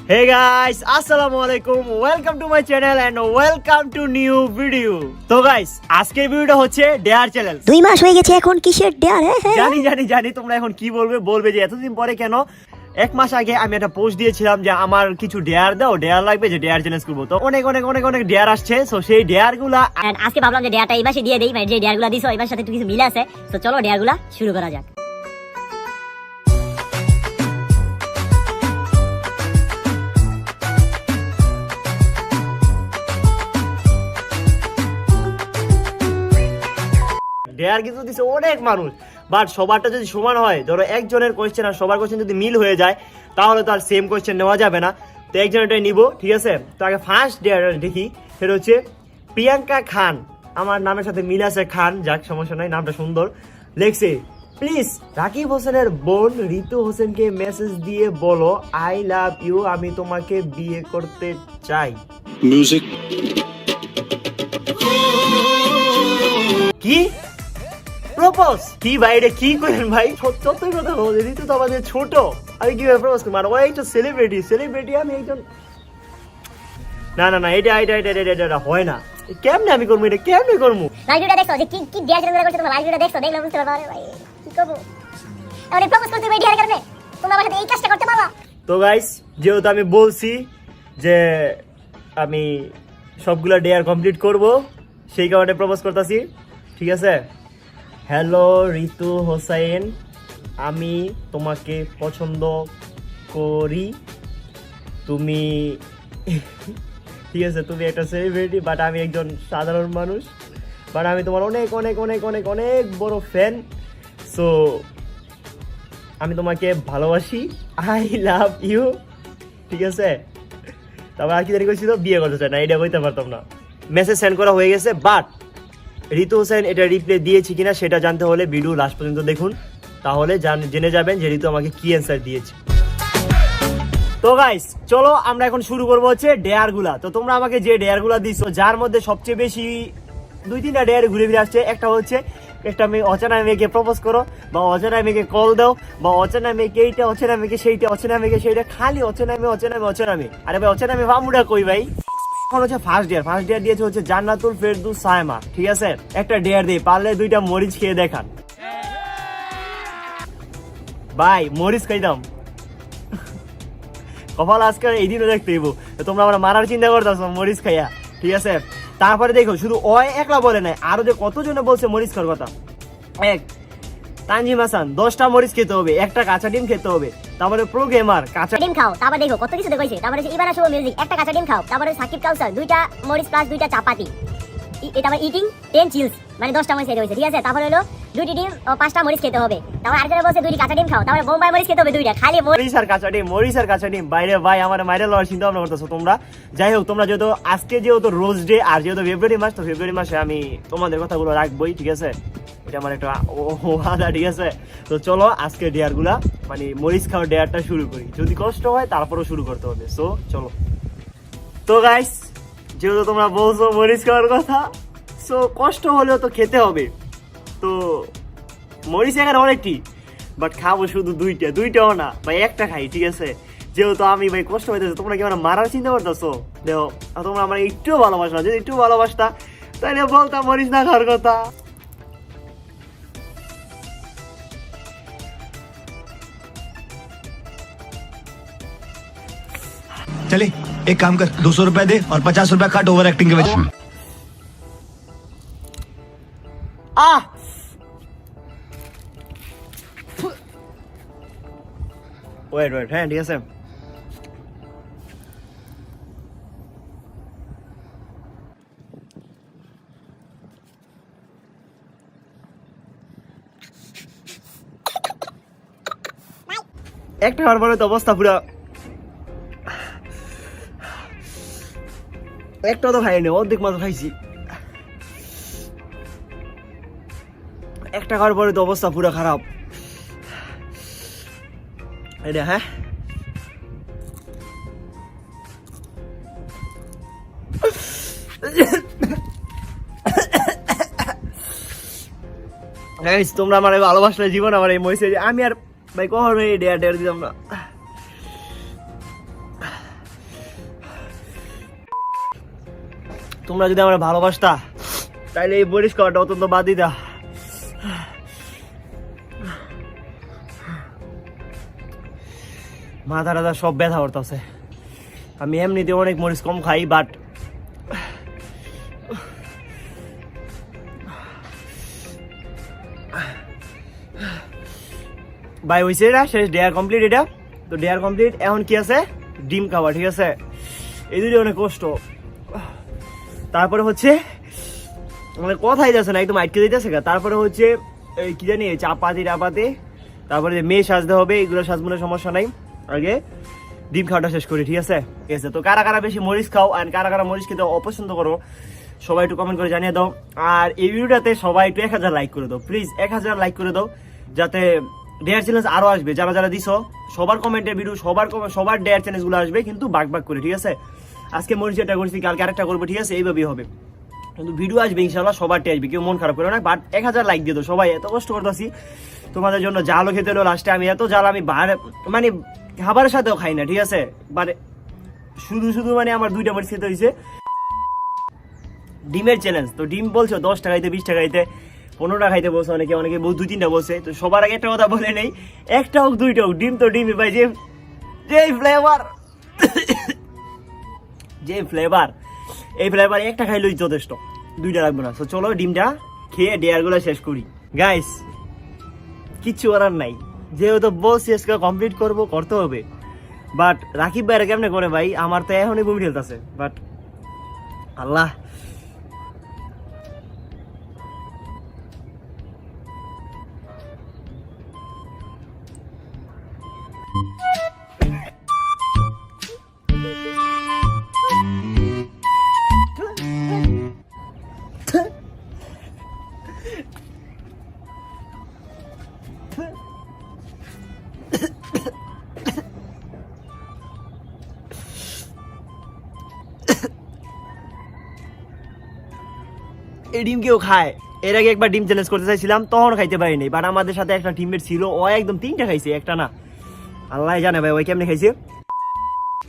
Hey guys, assalamu alaikum. Welcome to my channel and welcome to new video. তো guys, আজকের ভিডিওটা হচ্ছে dare challenge. 2 মাস হয়ে গেছে এখন কিসের ডেয়ার? জানি তোমরা এখন কি বলবে যে এতদিন পরে কেন? 1 মাস আগে আমি একটা পোস্ট দিয়েছিলাম যে আমার কিছু ডেয়ার দাও, ডেয়ার লাগবে, যে ডেয়ার চ্যালেঞ্জ করবো। তো অনেক ডেয়ার আসছে। সো সেই ডেয়ার গুলা আজকে ভাবলাম যে ডেয়ারটা এই মাসে দিয়ে দেই, মানে যে ডেয়ার গুলা দিছো এই মাসের সাথে একটু কিছু মিলে আছে। তো চলো ডেয়ার গুলা শুরু করা যাক। ডেয়ার কিন্তু দিচ্ছে অনেক মানুষ, বাট সবারটা যদি সমান হয়, ধরো একজনের কোয়েশ্চেন আর সবার কোয়েশ্চেন যদি মিল হয়ে যায় তাহলে তো আর সেম কোয়েশ্চেন নেওয়া যাবে না। তো একজনেরটাই নিব, ঠিক আছে? তো আগে ফার্স্ট ডেয়ার দেখি, সেটা হচ্ছে প্রিয়াঙ্কা খান। আমার নামের সাথে মিল আছে খান, যাক সমস্যা নাই, নামটা সুন্দর। লেখছে, প্লিজ রাকিব হোসেনের বোন ঋতু হোসেনকে মেসেজ দিয়ে বলো আই লাভ ইউ, আমি তোমাকে বিয়ে করতে চাই। মিউজিক। কি প্রপোজ? কি ভাই, এটা কি করেন ভাই? সত্যই কথা বলছে, ঋতু তো আমাদের ছোট, আমি কিভাবে প্রপোজ করবো? আর ওই একটা সেলিব্রিটি, আমি একজন, না এটা হয় না। কেমনে আমি করবো এটা, কেমনে করবো? লাইভটা দেখছো যে কি ডেয়ার গুলা করছে, তোমরা লাইভটা দেখছো, দেখলে বুঝতে পারবে। আরে ভাই কি করব, আমি প্রপোজ করতে ভাই ডেয়ার করবে, তোমরা আমার সাথে এই কাজটা করতে পারবা? তো গাইস, যেহেতু আমি বলছি যে আমি সবগুলা ডেয়ার কমপ্লিট করব, সেই কারণে প্রপোজ করতেছি, ঠিক আছে? হ্যালো ঋতু হোসেন, আমি তোমাকে পছন্দ করি। তুমি ঠিক আছে, তুমি একটা সেলিব্রিটি, বাট আমি একজন সাধারণ মানুষ, বাট আমি তোমার অনেক বড় ফ্যান। সো আমি তোমাকে ভালোবাসি, আই লাভ ইউ, ঠিক আছে? তারপর আর কি জানি কইছিল, বিয়ে করতে চাই না, এটা বলতে পারতাম না। মেসেজ সেন্ড করা হয়ে গেছে, বাট ঋতু হোসেন এটা রিপ্লাই দিয়েছি কিনা সেটা জানতে হলে ভিডিও লাস্ট পর্যন্ত দেখুন, তাহলে জেনে যাবেন যে ঋতু আমাকে কি অ্যান্সার দিয়েছে। তো গাইস, চলো আমরা এখন শুরু করবো হচ্ছে ডেয়ার গুলা। তো তোমরা আমাকে যে ডেয়ার গুলা দিছো, যার মধ্যে সবচেয়ে বেশি 2-3টা ডেয়ার ঘুরে ফিরে আসছে। একটা হচ্ছে একটা মেয়ে, অচেনা মেয়েকে প্রপোজ করো, বা অচেনা মেয়েকে কল দাও, বা অচেনা মেয়েকে এইটা, অচেনা মেয়েকে সেইটা, অচেনা মেয়েকে সেইটা, খালি অচেনা মেয়ে। আরে ভাই, অচেনা মেয়ে ভামুডা কই ভাই? এখন হচ্ছে ফার্স্ট ডেয়ার দিয়েছে হচ্ছে জান্নাতুল ফেরদৌস সায়মা, ঠিক আছে? একটা ডেয়ার দিই, পারলে 2টা মরিচ খেয়ে দেখান। ভাই মরিচ খাইতাম, কপাল আজকে এই দিনও দেখতে হইব। তোমরা আমরা মারার চিন্তা করতেছো মরিচ খাইয়া, ঠিক আছে? তারপরে দেখো, শুধু ওই একলা বলে নাই, আরো যে কতজনে বলছে মরিচ খাওয়ার কথা। এক তানজিম হাসান, 10টা মরিচ খেতে হবে, একটা কাঁচা ডিম খেতে হবে। তারপরে প্রো গেমার, কাঁচা ডিম খাও। তারপর দেখো কত কিছু দেখইছে। তারপরে ইবানা শো মিউজিক, একটা কাঁচা ডিম খাও। তারপরে সাকিব কাউসার, 2টা মরিচ প্লাস 2টা চাপাতি। এটা আবার ইটিং 10 চিলস, মানে 10টা মরিচ খেতে হইছে, ঠিক আছে? তারপরে হলো 2টি ডিম ও 5টা মরিচ খেতে হবে। তারপর আরেকজন বলছে 2টি কাঁচা ডিম খাও। তারপরে বোম্বাই মরিচ খেতে হবে 2টা, খালি মরিচ আর কাঁচা ডিম। বাইরে ভাই আমার মাইরে লওয়ার চিন্তা ভাবনা করতেছো তোমরা। যাই হোক, তোমরা যেহেতু আজকে যেহেতু রোজ ডে, আর যেহেতু ফেব্রুয়ারি মাস, তো ফেব্রুয়ারি মাসে আমি তোমাদের কথাগুলো রাখবোই, ঠিক আছে? এটা আমার একটা ওয়াদা, ঠিক আছে? তো চলো আজকে ডেয়ার গুলা, মানে মরিচ খাওয়ার ডেয়ারটা শুরু করি। যদি কষ্ট হয় তারপরও শুরু করতে হবে। সো চলো। তো গাইস, যেহেতু তোমরা বলছো মরিচ খাওয়ার কথা, সো কষ্ট হলেও তো খেতে হবে। তো মরিচ এখানে অনেকটি, বাট খাবো শুধু 2টাও না ভাই, একটা খাই, ঠিক আছে? যেহেতু আমি ভাই কষ্ট হইতেছে, তোমরা কি আমার মারার চিন্তা করতেছো? দেখো, তোমরা আমার একটু ভালোবাসো না, যদি একটু ভালোবাসতা তাহলে বলতাম মরিচ না খাওয়ার কথা। चले एक काम कर, 200 रुपए दे और 50 रुपए काट ओवर एक्टिंग के वजह। আহ ওয়েট, হ্যাঁ ঠিক আছে। একটা খাওয়ার পরে তো অবস্থা পুরো, একটা তো খাইনি, অর্ধেক মাত্র খাইছি। একটা খাওয়ার পরে তো অবস্থা পুরো খারাপ। এটা হ্যাঁ, তোমরা আমার ভালোবাসলে জীবন আমার এই মহিষে, আমি আর ভাই কখন এই ডেয়ার দিতাম না। তোমরা যদি আমার ভালোবাসতা তাইলে এই মরিচ খাওয়াটা অত্যন্ত বাদ দিতা। মাথা টাথা সব ব্যথা করতেছে। আমি এমনিতে অনেক মরিচ কম খাই, বাট ভাই হয়েছে এটা শেষ, ডেয়ার কমপ্লিট এটা। তো ডেয়ার কমপ্লিট, এখন কি আছে ডিম খাওয়া, ঠিক আছে। এই দুটো অনেক কষ্ট। তারপরে হচ্ছে মানে কথাই যাচ্ছে না, একদম আটকে দিতেছে। তারপরে হচ্ছে এই কি জানি চাপাতি টাপাতি, তারপরে মেয়ে সাজতে হবে, এগুলো সাজমনের সমস্যা নাই, আগে ডিম খাওয়াটা শেষ করি, ঠিক আছে। ঠিক আছে, তো কারা কারা বেশি মরিচ খাও আর কারা কারা মরিচ খেতে অপছন্দ করো সবাই একটু কমেন্ট করে জানিয়ে দাও। আর এই ভিডিওটাতে সবাই একটু 1000 লাইক করে দাও প্লিজ, 1000 লাইক করে দাও, যাতে ডেয়ার চ্যালেঞ্জ আরো আসবে। যারা যারা দিছো সবার কমেন্টের ভিডিও, সবার ডেয়ার চ্যালেঞ্জ গুলো আসবে, কিন্তু ভাগ ভাগ করে, ঠিক আছে। আজকে মরিচ এটা করছি, কালকে আরেকটা করবো, ঠিক আছে, এইভাবেই হবে। কিন্তু ভিডিও আসবে ইনশাল্লাহ, সবারটি আসবে, কেউ মন খারাপ করে না। বাট 1000 লাইক দিয়ে দাও সবাই, এত কষ্ট করতেছি তোমাদের জন্য। জালও খেতে হলো লাস্টে, আমি এত জাল আমি মানে খাবারের সাথেও খাই না, ঠিক আছে। মানে শুধু শুধু মানে আমার 2টা মরিচ খেতে হয়েছে। ডিমের চ্যালেঞ্জ, তো ডিম বলছো 10 টাকাইতে, 20 টাকাইতে, 15 টাকা খাইতে বলছে অনেকে, অনেকে 2-3টা বলছে। তো সবার আগে একটা কথা বলে নেই, একটা হোক 2টা হোক, ডিম তো ডিমই ভাই, যে ফ্লেভার যে ফ্লেভার, এই ফ্লেভার একটা খাইলেই যথেষ্ট, 2টা লাগবে না। তো চলো ডিমটা খেয়ে ডেয়ারগুলো শেষ করি গাইস। কিচ্ছু করার নাই, যেহেতু বলছি আজকে কমপ্লিট করতে হবে। বাট রাকিব ভাইরা কেমনে করে ভাই, আমার তো এখনই বমি ঠেলতেছে। বাট আল্লাহ, এই ডিম কেউ খায়? এর আগে একবার ডিম চ্যালেঞ্জ করতে চাইছিলাম, তখন খাইতে পারিনি। বাট আমাদের সাথে একটা টিমমেট ছিল, ও একদম 3টা খাইছে, একটা না, আল্লাহ জানে ভাই ওই কেমনে খাইছে।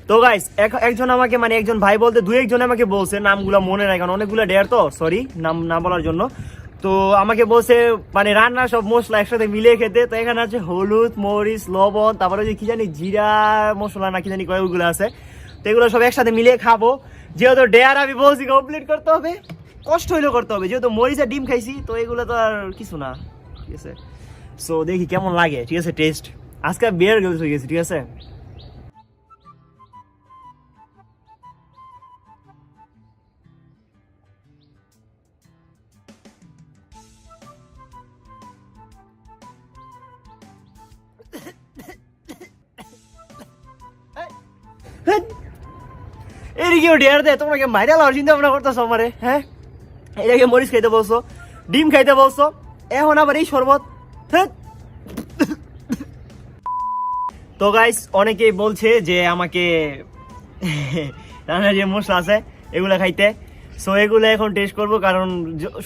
তো গাইস একজন আমাকে মানে একজন ভাই বলতে 2-1 জন আমাকে বলছে, নামগুলো মনে নাই কারণ অনেকগুলো ডেয়ার, তো সরি নাম না বলার জন্য। তো আমাকে বলছে মানে রান্না সব মশলা একসাথে মিলিয়ে খেতে। তো এখানে আছে হলুদ, মরিচ, লবণ, তারপরে ওই কি জানি জিরা মশলা না কি জানি কয়, ওইগুলো আছে। তো এগুলো সব একসাথে মিলিয়ে খাবো। যেহেতু ডেয়ার আমি বলছি কমপ্লিট করতে হবে, কষ্ট হইলেও করতে হবে, যেহেতু মরিচ আর ডিম খাইছি, তো এগুলো তো আর কিছু না, ঠিক আছে। সো দেখি কেমন লাগে, ঠিক আছে টেস্ট। আজকে বিয়ার গেলস হয়ে গেছে, ঠিক আছে। এদিকেও ডেয়ার দেয়, তোমরা কি মাইরা লাওয়ার চিন্তা ভাবনা করতেছো আমারে? হ্যাঁ, এটাকে মরিচ খাইতে বলছো, ডিম খাইতে বলছো, এখন আবার এই শরবত। তো গাইস অনেকেই বলছে যে আমাকে রান্নার যে মশলা আছে এগুলা খাইতে। সো এগুলো এখন টেস্ট করবো, কারণ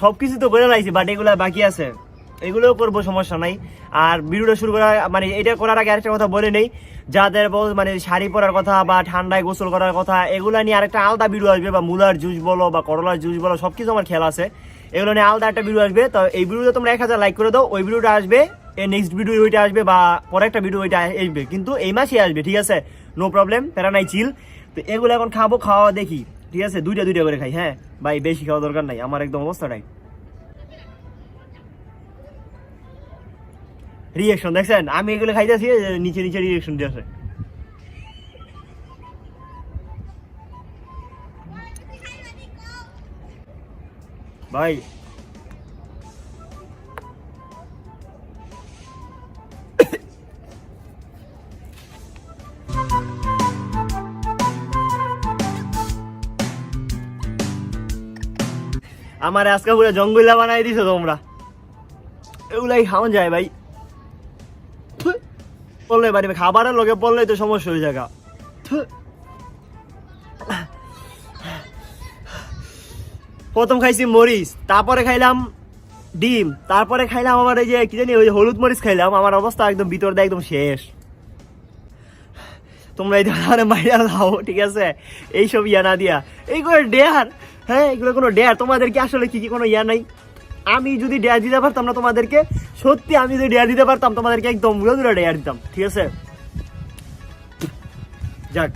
সবকিছু তো করে লাইছি, বাট এগুলা বাকি আছে, এগুলোও করবো, সমস্যা নাই। আর ভিডিওটা শুরু করার মানে এটা করার আগে আরেকটা কথা বলে নেই, যাদের মানে শাড়ি পরার কথা বা ঠান্ডায় গোসল করার কথা, এগুলা নিয়ে আরেকটা আলাদা ভিডিও আসবে, বা মুলার জুস বলো বা করলার জুস বলো, সবকিছু আমার খেয়াল আছে, এগুলো নিয়ে আলাদা একটা ভিডিও আসবে। তো এই ভিডিওতে তোমরা 1000 লাইক করে দাও, ওই ভিডিওটা আসবে, এই নেক্সট ভিডিও ওইটা আসবে, বা পরে একটা ভিডিও ওইটা আসবে, কিন্তু এই মাসে আসবে, ঠিক আছে, নো প্রবলেম, প্যারা নাই, চিল। তো এগুলো এখন খাবো, খাওয়া দেখি, ঠিক আছে, 2টা করে খাই। হ্যাঁ ভাই, বেশি খাওয়া দরকার নাই, আমার একদম অবস্থা নাই। রিয়েকশন দেখছেন, আমি এগুলো খাইতেছি, নিচে নিচে রিয়েকশন দিয়েছে। ভাই আমার আজকে পুরো জঙ্গলা বানাই দিছো তোমরা, এগুলাই খাওয়া যায় ভাই। বললে বাড়ি খাবারের লোকে বললেই তো সমস্যা হয়ে যায়। প্রথম খাইছি মরিচ, তারপরে খাইলাম ডিম, তারপরে খাইলাম আমার এই যে কি জানি ওই হলুদ মরিচ খাইলাম, আমার অবস্থা একদম ভিতর দিয়ে একদম শেষ। তো তোমরা এই ধরনের মাইরা দাও, ঠিক আছে? এইসব ইয়া না দিয়া এইগুলো ডেয়ার, হ্যাঁ এগুলো কোনো ডেয়ার, তোমাদের কি আসলে কি কোনো ইয়া নাই? আমি যদি ডেয়ার দিতে পারতাম না তোমাদেরকে, সত্যি আমি যদি ডেয়ার দিতে পারতাম তোমাদেরকে একদম উড়ে ডেয়ার দিতাম, ঠিক আছে? যাক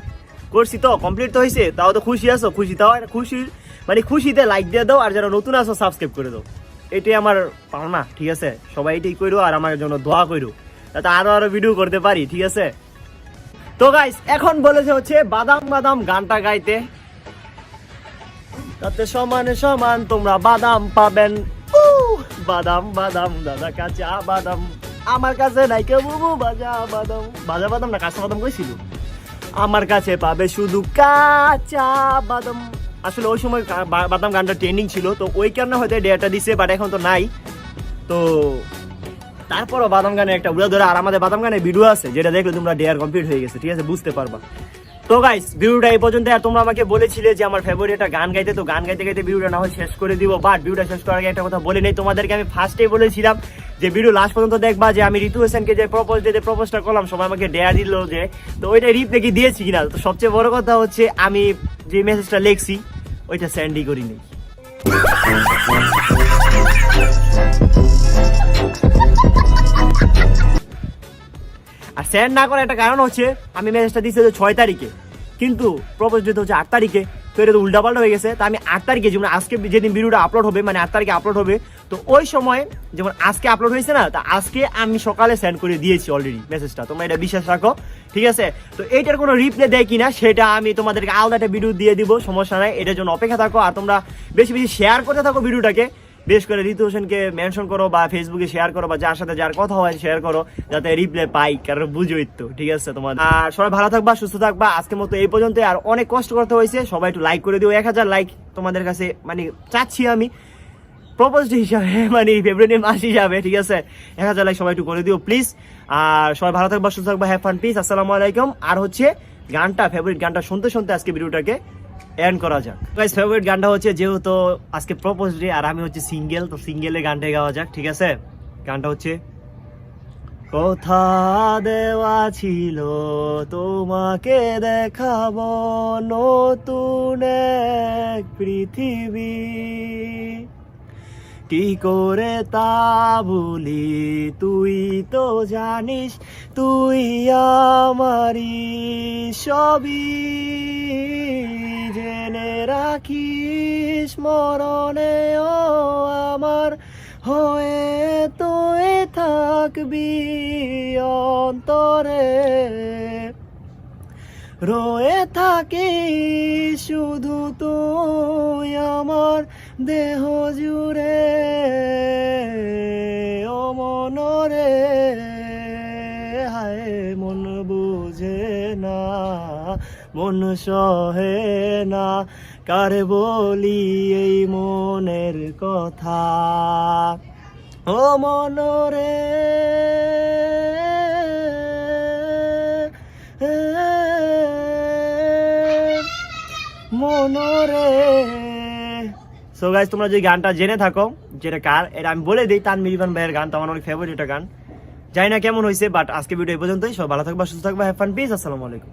করছি তো, কমপ্লিট তো হয়েছে, তাও তো খুশি আছো? খুশি তাও খুশি মানে খুশিতে লাইক দিয়ে দাও, আর যারা নতুন আছো সাবস্ক্রাইব করে দাও, এটাই আমার পাওনা, ঠিক আছে? সবাই এটাই করো আর আমার জন্য দোয়া করো, যাতে আরো ভিডিও করতে পারি, ঠিক আছে? তো গাইস এখন বলেছে হচ্ছে বাদাম বাদাম গানটা গাইতে, তাতে সমানে সমান তোমরা বাদাম পাবেন। বাদাম বাদাম দাদা কাঁচা বাদাম, আমার কাছে নাই কেউ বুবু বাজা বাদাম, বাজা বাদাম না কাঁচা বাদাম কইছিল, আমার কাছে পাবে শুধু কাঁচা বাদাম। আসলে ওই সময় বাদাম গানটা ট্রেন্ডিং ছিল, তো ওই কারণে হয়তো ডেটা দিছে, বাট এখন তো নাই। তো তারপরও বাদাম গানে একটা উড়া ধরে, আর আমাদের বাদাম গানে ভিডিও আছে যেটা দেখলে তোমরা ডেয়ার কমপ্লিট হয়ে গেছে, ঠিক আছে? বুঝতে পারবা। তো গাইস ভিডিওটা এই পর্যন্ত, আর তোমরা আমাকে বলেছিলে যে আমার ফেভারিট একটা গান গাইতে, তো গান গাইতে গাইতে ভিডিওটা না হয় শেষ করে দিব, বাট ভিডিওটা শেষ করার আগে একটা কথা বলে নেই তোমাদেরকে। আমি ফার্স্টেই বলেছিলাম যে ভিডিও লাস্ট পর্যন্ত দেখবা, যে আমি ঋতু হোসেনকে যে প্রপোজটা করলাম, সবাই আমাকে ডেয়ার দিল যে, তো ওইটা রিপ্লে কি দিয়েছি কিনা। তো সবচেয়ে বড় কথা হচ্ছে আমি যে মেসেজটা লিখছি ওইটা স্যান্ডই করি নেই। আর সেন্ড না করার একটা কারণ হচ্ছে আমি মেসেজটা দিচ্ছি 6 তারিখে, কিন্তু প্রপোজ ডেট হচ্ছে 8 তারিখে, তো এটা তো উল্টাপাল্টা হয়ে গেছে। তো আমি 8 তারিখে, যেমন আজকে যেদিন ভিডিওটা আপলোড হবে, মানে 8 তারিখে আপলোড হবে, তো ওই সময় যেমন আজকে আপলোড হয়েছে না, তা আজকে আমি সকালে সেন্ড করে দিয়েছি অলরেডি মেসেজটা, তোমরা এটা বিশ্বাস রাখো, ঠিক আছে? তো এইটার কোনো রিপ্লে দেয় কিনা সেটা আমি তোমাদেরকে আলাদা একটা ভিডিও দিয়ে দিব, সমস্যা নাই, এটার জন্য অপেক্ষা থাকো। আর তোমরা বেশি বেশি শেয়ার করতে থাকো ভিডিওটাকে, বিশেষ করে ঋতু হোসেনকে মেনশন করো বা ফেসবুকে শেয়ার করো, বা যার সাথে যার কথা হয় শেয়ার করো, যাতে রিপ্লে পাই, কারণ বুঝোই তো, ঠিক আছে? তোমার আর সবাই ভালো থাকবা, সুস্থ থাকবা। আজকের মতো এই পর্যন্ত, আর অনেক কষ্ট করতে হয়েছে, সবাই একটু লাইক করে দিও, 1000 লাইক তোমাদের কাছে মানে চাচ্ছি আমি প্রপোজ হিসাবে, মানে ফেব্রুয়ারি মাস হিসাবে, ঠিক আছে? 1000 লাইক সবাই একটু করে দিও প্লিজ। আর সবাই ভালো থাকবা, সুস্থ থাকবা, হ্যাভ ফান, পিস, আসসালামু আলাইকুম। আর হচ্ছে গানটা, ফেভারিট গানটা শুনতে শুনতে আজকে ভিডিওটাকে এন্ড করা যাক। গাইস ফেভারিট গানটা হচ্ছে, যেহেতু আজকে প্রপোজ ডে আর আমি হচ্ছে সিঙ্গেল, তো সিঙ্গেলের গানটাই গাওয়া যাক, ঠিক আছে? গানটা হচ্ছে, কথা দেওয়া ছিল তোমাকে দেখাবো নতুন এক পৃথিবী, কি করে তা ভুলি, তুই তো জানিস তুই আমারই সবই, জেনে রাখিস মরণেও আমার হয়ে তুই থাকবি অন্তরে, রয়ে থাকি শুধু তুই আমার দেহ জুড়ে, ও মনরে হায় মন বুঝে না, মন সহে না, কারে বলি এই মনের কথা, ও মনরে মনরে। সো গাইস তোমরা যে গানটা জেনে থাকো যেটা কার, এটা আমি বলে দিই, তানভীর ইরফান ভাইয়ের গান, তো আমার অনেক ফেভারিট একটা গান, জানি না কেমন হয়েছে, বাট আজকে ভিডিও এই পর্যন্তই। সব ভালো থাকবা, সুস্থ থাকবা, হ্যাভ ফান, পিস, আসসালামু আলাইকুম।